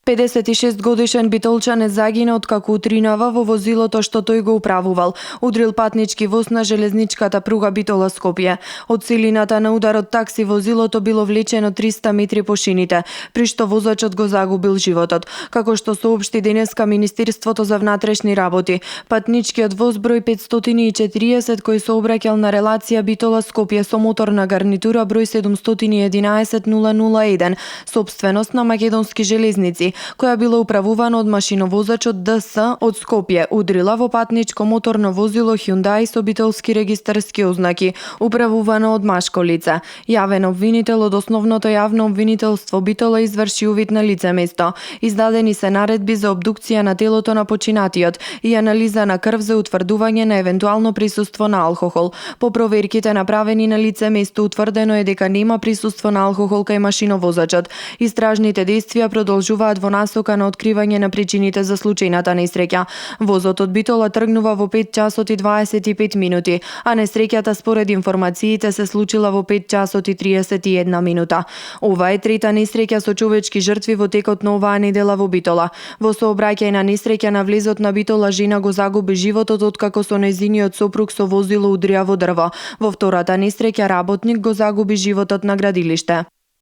56-годишен битолчанец загина откако утринава во возилото што тој го управувал. Удрил патнички воз на железничката пруга Битола Скопје. Од силината на ударот такси возилото било влечено 300 метри по шините, при што возачот го загубил животот. Како што соопшти денеска Министерството за внатрешни работи, патничкиот воз број 540 кој се обраќал на релација Битола Скопје со моторна гарнитура број 711 001, собственост на Македонски железници, која била управувана од машиновозачот ДС од Скопје, удрила во патничко моторно возило Hyundai со битолски регистарски ознаки, управувано од машко лице. Јавен обвинител од Основното јавно обвинителство Битола изврши увид на лице место. Издадени се наредби за обдукција на телото на починатиот и анализа на крв за утврдување на евентуално присуство на алкохол. По проверките направени на лице место утврдено е дека нема присуство на алкохол кај машиновозачот. Истражните действија продолжуваат во насока на откривање на причините за случајната несреќа. Возот од Битола тргнува во 5 часот и 25 минути, а несреќата според информациите се случила во 5 часот и 31 минута. Ова е трета несреќа со човечки жртви во текот на оваа недела во Битола. Во сообраќајна несреќа на влезот на Битола жена го загуби животот откако со нејзиниот сопруг со возило удрија во дрво. Во втората несреќа работник го загуби животот на градилиште.